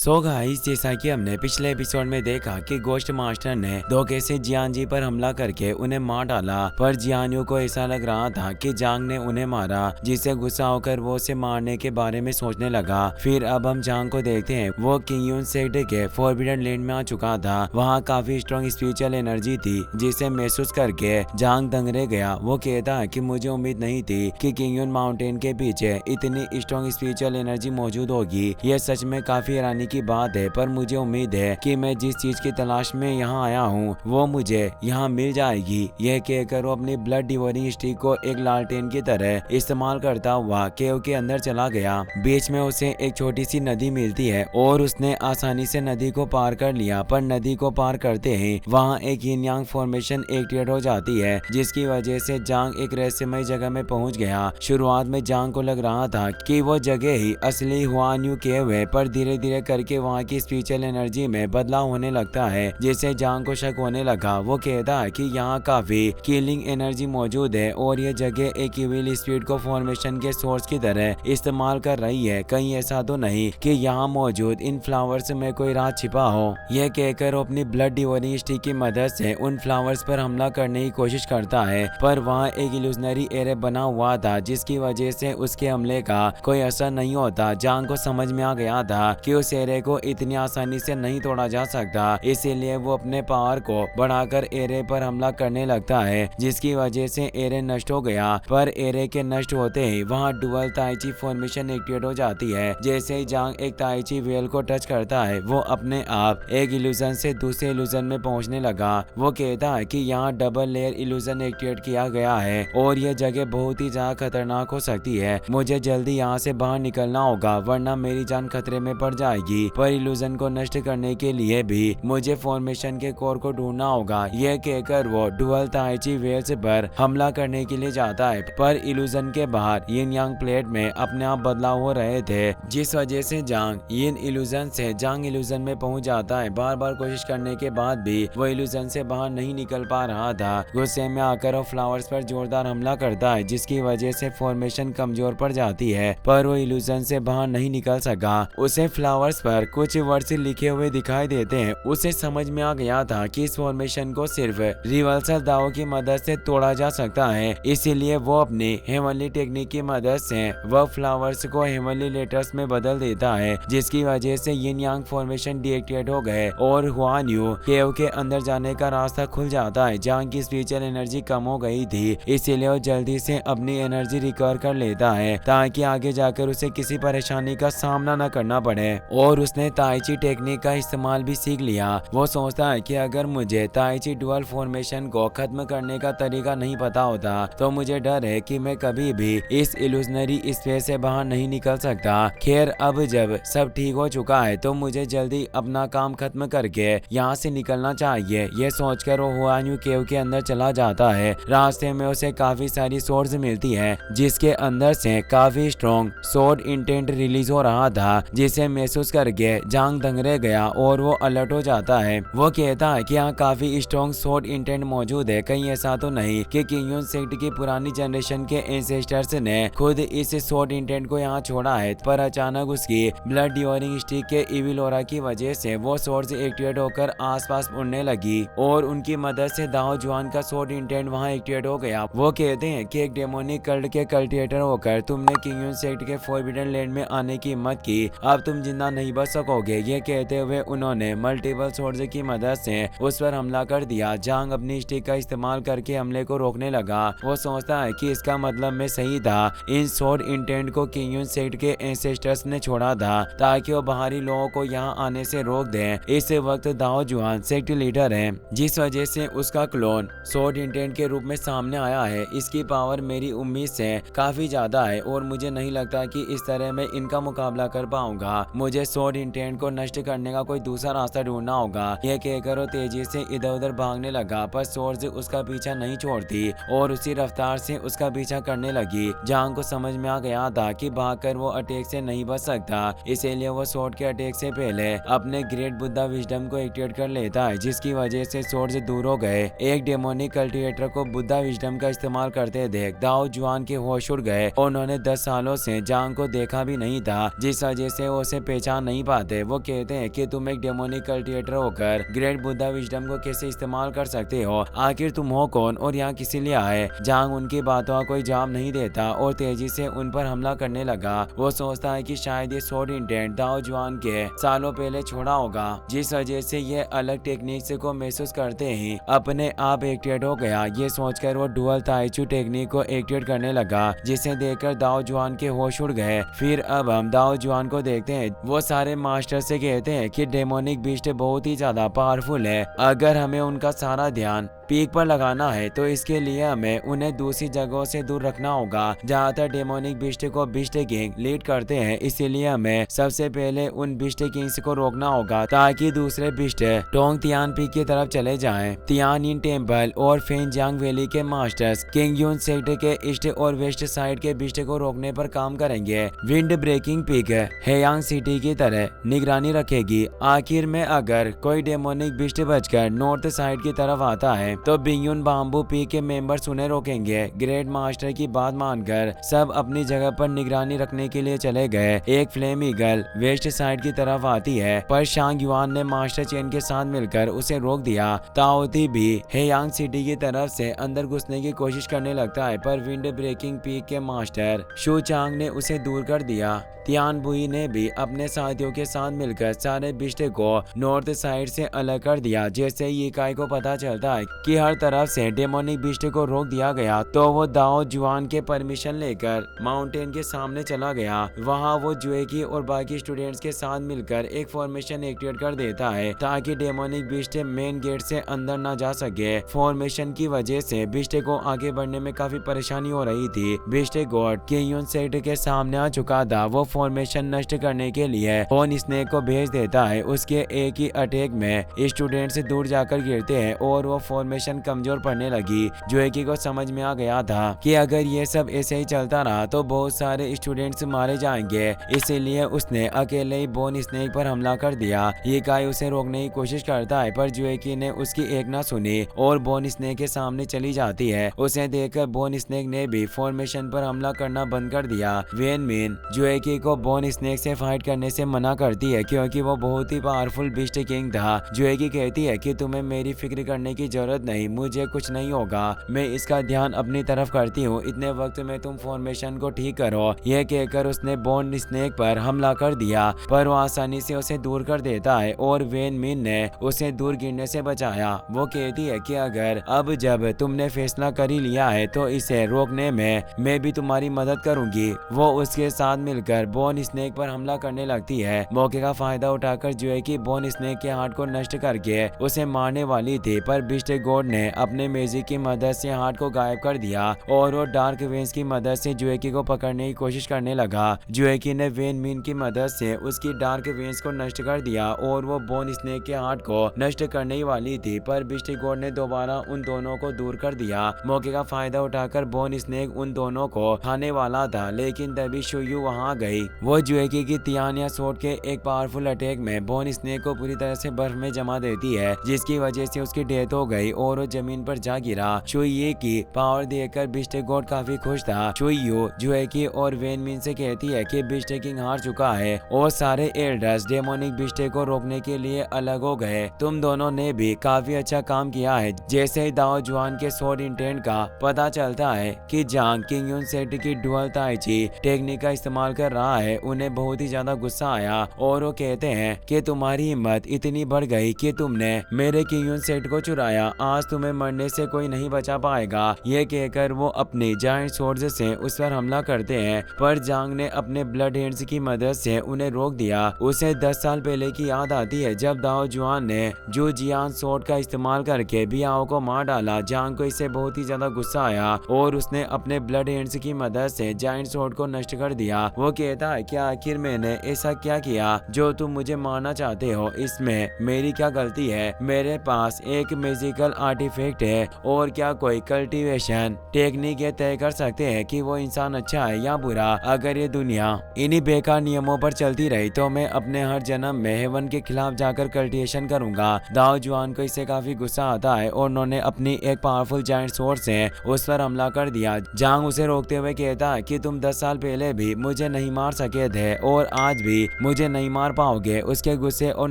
So guys, जैसा कि हमने पिछले एपिसोड में देखा कि गोश्त मास्टर ने धोखे से जियान जी पर हमला करके उन्हें मार डाला, पर जियानियों को ऐसा लग रहा था कि जांग ने उन्हें मारा, जिससे गुस्सा होकर वो उसे मारने के बारे में सोचने लगा। फिर अब हम जांग को देखते हैं। वो किंग युन सेक्ट के फॉरबिडन लैंड में आ चुका था। वहाँ काफी स्ट्रॉन्ग स्पिरिचुअल एनर्जी थी, जिसे महसूस करके जांग दंग रह गया। वो कहता है कि मुझे उम्मीद नहीं थी कि किंग युन माउंटेन के पीछे इतनी स्ट्रॉन्ग स्पिरिचुअल एनर्जी मौजूद होगी। ये सच में काफी हैरानी की बात है, पर मुझे उम्मीद है कि मैं जिस चीज की तलाश में यहाँ आया हूँ वो मुझे यहाँ मिल जाएगी। यह कहकर वो अपनी ब्लड डिवोरिंग स्टिक को एक लालटेन की तरह इस्तेमाल करता हुआ केव के अंदर चला गया। बीच में उसे एक छोटी सी नदी मिलती है और उसने आसानी से नदी को पार कर लिया, पर नदी को पार करते ही वहाँ एक यिन यांग फॉर्मेशन एक्टिवेट हो जाती है, जिसकी वजह से जांग एक रहस्यमय जगह में पहुँच गया। शुरुआत में जांग को लग रहा था कि वो जगह ही असली हुआन यू केव है, पर धीरे धीरे करके वहाँ की स्पिरिचुअल एनर्जी में बदलाव होने लगता है, जिससे जांग को शक होने लगा। वो कहता है कि यहाँ काफी किलिंग एनर्जी मौजूद है और ये जगह एक इविल स्पिरिट को फॉर्मेशन के सोर्स की तरह इस्तेमाल कर रही है। कहीं ऐसा तो नहीं कि यहाँ मौजूद इन फ्लावर्स में कोई राज छिपा हो। यह कहकर वो अपनी ब्लड डिवोरिंग स्टिक की मदद से उन फ्लावर्स पर हमला करने की कोशिश करता है, पर वहाँ एक इल्यूजनरी एरे बना हुआ था, जिसकी वजह से उसके हमले का कोई असर नहीं होता। जांग को समझ में आ गया था कि उस एरे को इतनी आसानी से नहीं तोड़ा जा सकता, इसीलिए वो अपने पावर को बढ़ाकर एरे पर हमला करने लगता है, जिसकी वजह से एरे नष्ट हो गया। पर एरे के नष्ट होते ही वहाँ डुअल ताइची फॉर्मेशन एक्टिवेट हो जाती है। जैसे ही जांग एक ताइची वेल को टच करता है, वो अपने आप एक इल्यूजन से दूसरे इल्यूजन में पहुंचने लगा। वो कहता है कि यहाँ डबल लेयर इल्यूजन एक्टिवेट किया गया है और यह जगह बहुत ही ज्यादा खतरनाक हो सकती है। मुझे जल्दी यहाँ से बाहर निकलना होगा, वरना मेरी जान खतरे में पड़ जाएगी। पर इल्यूजन को नष्ट करने के लिए भी मुझे फॉर्मेशन के कोर को ढूंढना होगा। यह कहकर वो डुअल ताइची वेल्स पर हमला करने के लिए जाता है, पर इल्यूजन के बाहर यिन यांग प्लेट में अपने आप बदलाव हो रहे थे, जिस वजह से जांग यिन इल्यूजन से जांग इल्यूजन में पहुंच जाता है। बार बार कोशिश करने के बाद भी वो इल्यूजन से बाहर नहीं निकल पा रहा था। गुस्से में आकर वो फ्लावर्स पर जोरदार हमला करता है, जिसकी वजह से फॉर्मेशन कमजोर पड़ जाती है, पर वो इल्यूजन से बाहर नहीं निकल सका। उसे फ्लावर्स पर कुछ वर्ड्स लिखे हुए दिखाई देते हैं। उसे समझ में आ गया था कि इस फॉर्मेशन को सिर्फ रिवर्सल दाव की मदद से तोड़ा जा सकता है, इसीलिए वो अपनी हेवनली टेक्निक की मदद से वह फ्लावर्स को हेवनली लेटर्स में बदल देता है, जिसकी वजह से यिन यांग फॉर्मेशन डीएक्टिवेट हो गए और हुआन यू केव के अंदर जाने का रास्ता खुल जाता है। जांग की स्पिरिचुअल एनर्जी कम हो गई थी, इसीलिए वो जल्दी से अपनी एनर्जी रिकवर कर लेता है, ताकि आगे जाकर उसे किसी परेशानी का सामना न करना पड़े। और उसने ताइची टेक्निक का इस्तेमाल भी सीख लिया। वो सोचता है कि अगर मुझे ताइची डुअल फॉर्मेशन को खत्म करने का तरीका नहीं पता होता तो मुझे डर है कि मैं कभी भी इस इल्यूजनरी स्पेस से बाहर नहीं निकल सकता। खैर, अब जब सब ठीक हो चुका है तो मुझे जल्दी अपना काम खत्म करके यहाँ से निकलना चाहिए। ये सोचकर वो हुआन यू केव के अंदर चला जाता है। रास्ते में उसे काफी सारी सोर्ड्स मिलती है, जिसके अंदर से काफी स्ट्रॉन्ग सोर्ड इंटेंट रिलीज हो रहा था, जिसे महसूस करके जांग दंग रह गया और वो अलर्ट हो जाता है। वो कहता है कि यहाँ काफी स्ट्रॉन्ग सोर्ड इंटेंट मौजूद है। कहीं ऐसा तो नहीं कि किंग युन सेक्ट की पुरानी जनरेशन के एंसेस्टर्स ने खुद इस सोर्ड इंटेंट को यहाँ छोड़ा है। पर अचानक उसकी ब्लड डिवोरिंग स्टिक के इविल ऑरा की वजह से वो सोर्ड्स एक्टिवेट होकर आसपास उड़ने लगी और उनकी मदद से दाओ जुआन का सोर्ड इंटेंट वहाँ एक्टिवेट हो गया। वो कहते हैं कि एक डेमोनिक कल्ट के कल्टिवेटर होकर तुमने किंग युन सेक्ट के फॉरबिडन लैंड में आने की हिम्मत की, अब तुम जिंदा नहीं बच सकोगे। ये कहते हुए उन्होंने मल्टीपल सोर्ड्स की मदद से उस पर हमला कर दिया। जांग अपनी स्टिक का इस्तेमाल करके हमले को रोकने लगा। वो सोचता है कि इसका मतलब मैं सही था, इन सोर्ड इंटेंट को किंग युन सेक्ट के एंसेस्टर्स ने छोड़ा था ताकि वो बाहरी लोगों को यहाँ आने से रोक दें। इस वक्त दाओ जुआन सेक्ट लीडर है, जिस वजह से उसका क्लोन सोर्ड इंटेंट के रूप में सामने आया है। इसकी पावर मेरी उम्मीद से काफी ज्यादा है और मुझे नहीं लगता कि इस तरह मैं इनका मुकाबला कर पाऊंगा। मुझे सोर्ड इंटेंट को नष्ट करने का कोई दूसरा रास्ता ढूंढना होगा। यह कहकर वो तेजी से इधर उधर भागने लगा, पर सोर्ड्स उसका पीछा नहीं छोड़ती और उसी रफ्तार से उसका पीछा करने लगी। जांग को समझ में आ गया था कि भागकर वो अटैक से नहीं बच सकता, इसीलिए वो सोर्ड के अटैक से पहले अपने ग्रेट बुद्धा विजडम को एक्टिवेट कर लेता है, जिसकी वजह से सोर्ड्स दूर हो गए। एक डेमोनिक कल्टिवेटर को बुद्धा विजडम का इस्तेमाल करते देख दाओ जुआन के होश उड़ गए। उन्होंने 10 सालों से जांग को देखा भी नहीं था, जिस वजह से वो उसे पहचान नहीं नहीं पाते। वो कहते हैं कि तुम एक डेमोनिक कल्टिवेटर होकर ग्रेट बुद्धा विजडम को कैसे इस्तेमाल कर सकते हो, आखिर तुम हो कौन और यहाँ किसी लिए आए। जांग उनकी बातों का कोई जवाब नहीं देता और तेजी से उन पर हमला करने लगा। वो सोचता है कि शायद ये स्वॉर्ड इंटेंट दाओ जुआन के सालों पहले छोड़ा होगा, जिस वजह से ये अलग टेक्निक को महसूस करते ही अपने आप एक्टिवेट हो गया। ये सोचकर वो डुअल ताइचू टेक्निक को एक्टिवेट करने लगा, जिसे देखकर दाओ जुआन के होश उड़ गए। फिर अब हम दाओ जुआन को देखते हैं। वो सारे मास्टर से कहते हैं कि डेमोनिक बीस्ट बहुत ही ज्यादा पावरफुल है। अगर हमें उनका सारा ध्यान पीक पर लगाना है तो इसके लिए हमें उन्हें दूसरी जगहों से दूर रखना होगा जहाँ तक डेमोनिक बिस्ट को बिस्ट किंग लीड करते हैं। इसीलिए हमें सबसे पहले उन बिस्ट किंग्स को रोकना होगा ताकि दूसरे बिस्ट टोंग तियान पीक की तरफ चले जाएं। तियान इन टेम्पल और फेंजियांग वैली के मास्टर्स किंग यून सेक्टर के ईस्ट और वेस्ट साइड के बिस्ट को रोकने पर काम करेंगे। विंड ब्रेकिंग पीक हेयांग सिटी की तरह निगरानी रखेगी। आखिर में अगर कोई डेमोनिक बिस्ट बचकर नॉर्थ साइड की तरफ आता है तो बिंगयुन बाम्बू पीक के मेंबर्स उन्हें रोकेंगे। ग्रेट मास्टर की बात मानकर सब अपनी जगह पर निगरानी रखने के लिए चले गए। एक फ्लेम ईगल वेस्ट साइड की तरफ आती है, पर शांग युआन ने मास्टर चेन के साथ मिलकर उसे रोक दिया। ताओती भी हेयांग सिटी की तरफ से अंदर घुसने की कोशिश करने लगता है, पर विंड ब्रेकिंग पीक के मास्टर शू चांग ने उसे दूर कर दिया। तियान बुई ने भी अपने साथियों के साथ मिलकर सारे बिस्ट को नॉर्थ साइड से अलग कर दिया। जैसे ही इकाई को पता चलता है कि हर तरफ से डेमोनिक बिस्ट को रोक दिया गया तो वो दाओ जुआन के परमिशन लेकर माउंटेन के सामने चला गया। वहाँ वो जुएकी और बाकी स्टूडेंट्स के साथ मिलकर एक फॉर्मेशन एक्टिवेट कर देता है ताकि डेमोनिक बिस्ट मेन गेट से अंदर न जा सके। फॉर्मेशन की वजह से बिस्ट को आगे बढ़ने में काफी परेशानी हो रही थी। बिस्ट गॉड किंग यून सेक्टर के सामने आ चुका था। वो फॉर्मेशन नष्ट करने के लिए होन स्नेक को भेज देता है। उसके एक ही अटैक में स्टूडेंट से दूर जाकर गिरते हैं और वो फॉर्मेशन कमजोर पड़ने लगी। जुएकी को समझ में आ गया था कि अगर ये सब ऐसे ही चलता रहा तो बहुत सारे स्टूडेंट्स मारे जाएंगे। इसीलिए उसने अकेले ही बोन स्नेक पर हमला कर दिया। ये गाय उसे रोकने की कोशिश करता है, पर जुएकी ने उसकी एक ना सुनी और बोन स्नेक के सामने चली जाती है। उसे देखकर बोन स्नेक ने भी फॉर्मेशन पर हमला करना बंद कर दिया। वेन मिन जुएकी को बोन स्नेक से फाइट करने से मना करती है क्योंकि वो बहुत ही पावरफुल बिस्ट किंग था। जुएकी कहती है कि तुम्हें मेरी फिक्र करने की जरूरत नहीं, मुझे कुछ नहीं होगा, मैं इसका ध्यान अपनी तरफ करती हूँ। इतने वक्त में तुम फॉर्मेशन को ठीक करो। यह कहकर उसने बोन स्नेक पर हमला कर दिया, पर वो आसानी से उसे दूर कर देता है और वेन मिन ने उसे दूर गिरने से बचाया। वो कहती है कि अगर अब जब तुमने फैसला कर ही लिया है तो इसे रोकने में मैं भी तुम्हारी मदद करूंगी। वो उसके साथ मिलकर बोन स्नेक पर हमला करने लगती है। मौके का फायदा उठाकर जुएकी बोन स्नेक के हार्ट को नष्ट करके उसे मारने वाली थी, पर बिस्ट गॉड ने अपने मैजिक की मदद से हार्ट को गायब कर दिया और वो डार्क वेन्स की मदद से जुएकी को पकड़ने की कोशिश करने लगा। जुएकी ने वेन मिन की मदद से उसकी डार्क वेन्स को नष्ट कर दिया और वो बोन स्नेक के हार्ट को नष्ट करने ही वाली थी, पर बिस्ट गॉड ने दोबारा उन दोनों को दूर कर दिया। मौके का फायदा उठाकर बोन स्नेक उन दोनों को खाने वाला था, लेकिन तभी शुयू वहां गई। वो जुएकी की तियानिया सोट के एक पावरफुल अटैक में बोन स्नेक को पूरी तरह से बर्फ में जमा देती है, जिसकी वजह से उसकी डेथ हो गई और वो जमीन पर जा गिरा। शुयू की पावर देखकर बिस्ट गॉड काफी खुश था। शुयू जुएकी और वेन मिन से कहती है कि बिस्ट किंग हार चुका है और सारे एल्डर्स डेमोनिक बिस्ट को रोकने के लिए अलग हो गए। तुम दोनों ने भी काफी अच्छा काम किया है। जैसे ही दाओ जुआन के स्वॉर्ड इंटेंट का पता चलता है कि जांग किंग यून सेक्टर की डुअल ताइची टेक्निक का इस्तेमाल कर रहा है, उन्हें बहुत ही ज्यादा गुस्सा आया और वो कहते हैं कि तुम्हारी हिम्मत इतनी बढ़ गई कि तुमने मेरे किंग यून सेक्टर को चुराया। आज तुम्हें मरने से कोई नहीं बचा पाएगा। ये कहकर वो अपनी जायंट स्वॉर्ड से उस पर हमला करते हैं, पर जांग ने अपने ब्लड हैंड्स की मदद से उन्हें रोक दिया। उसे 10 साल पहले की याद आती है जब दाओ जुआन ने जू जियान स्वॉर्ड का इस्तेमाल करके बियाओ को मार डाला। जांग को इससे बहुत ही ज्यादा गुस्सा आया और उसने अपने ब्लड हैंड्स की मदद से जायंट स्वॉर्ड को नष्ट कर दिया। वो कहता है कि आखिर मैंने ऐसा क्या किया जो तुम मुझे मारना चाहते हो, इसमें मेरी क्या गलती है। मेरे पास एक मैजिकल आर्टिफैक्ट है और क्या कोई कल्टीवेशन टेक्निक ये तय कर सकते हैं कि वो इंसान अच्छा है या बुरा। अगर ये दुनिया इन्हीं बेकार नियमों पर चलती रही तो मैं अपने हर जन्म में हेवन के खिलाफ जाकर कल्टीवेशन करूंगा। दाओ जुआन को इससे काफी गुस्सा आता है और उन्होंने अपनी एक पावरफुल जायंट सोर्ड से उस पर हमला कर दिया। जांग उसे रोकते हुए कहता है कि तुम 10 साल पहले भी मुझे नहीं मार सके थे और आज भी मुझे नहीं मार पाओगे। उसके गुस्से और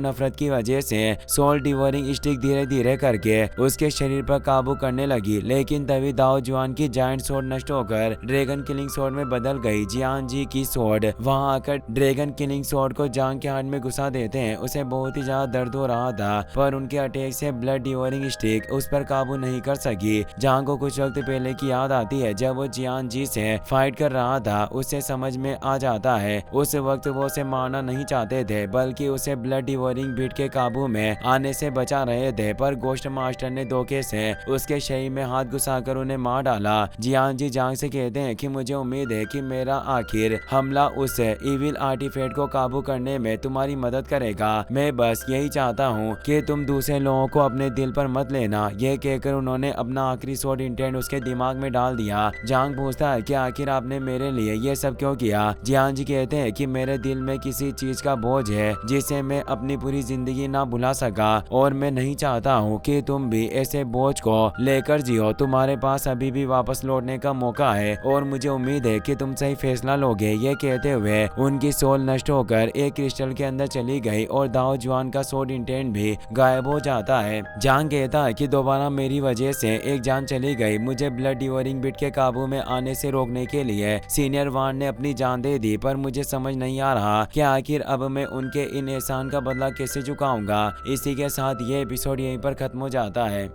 नफरत की वजह से सोल डिवोरिंग स्टिक धीरे धीरे करके उसके शरीर पर काबू करने लगी, लेकिन तभी दाओ जुआन की जायंट सोर्ड नष्ट होकर ड्रैगन किलिंग सोर्ड में बदल गई। जियान जी की सोर्ड वहां आकर ड्रैगन किलिंग सोर्ड को जांग के हाथ में घुसा देते हैं। उसे बहुत ही ज्यादा दर्द हो रहा था पर उनके अटैक से ब्लड डिवोरिंग स्टिक उस पर काबू नहीं कर सकी। जांग को कुछ वक्त पहले की याद आती है जब वो जियान जी से फाइट कर रहा था। उसे समझ में आ जाता है उस वक्त वो उसे मारना नहीं चाहते थे बल्कि उसे ब्लड डिवोरिंग बीट के काबू में आने से बचा रहे थे, पर गोश्ट मास्टर ने धोखे से उसके शरीर में हाथ घुसाकर उन्हें मार डाला। जियान जी जांग से कहते हैं कि मुझे उम्मीद है कि मेरा आखिर हमला उस इविल आर्टिफैक्ट को काबू करने में तुम्हारी मदद करेगा। मैं बस यही चाहता हूँ कि तुम दूसरे लोगों को अपने दिल पर मत लेना। यह कहकर उन्होंने अपना आखिरी सोर्ड इंटेंट उसके दिमाग में डाल दिया। जांग पूछता है कि आखिर आपने मेरे लिए ये सब क्यों किया। जियान जी कहते हैं कि मेरे दिल में किसी चीज का बोझ है जिसे मैं अपनी पूरी जिंदगी ना भुला सका और मैं नहीं चाहता हूँ कि तुम भी ऐसे बोझ को लेकर जियो। तुम्हारे पास अभी भी वापस लौटने का मौका है और मुझे उम्मीद है कि तुम सही फैसला लोगे। ये कहते हुए उनकी सोल नष्ट होकर एक क्रिस्टल के अंदर चली गई और दाओ जुआन का सोर्ड इंटेंट भी गायब हो जाता है। जांग कहता है कि दोबारा मेरी वजह से एक जान चली गई। मुझे ब्लड डिवोरिंग बिट के काबू में आने से रोकने के लिए सीनियर वान ने अपनी जान दे दी, पर मुझे समझ नहीं आ रहा कि आखिर अब मैं उनके इन एहसान का बदला कैसे चुकाऊंगा। इसी के साथ ये एपिसोड यहीं पर खत्म हो जाता है।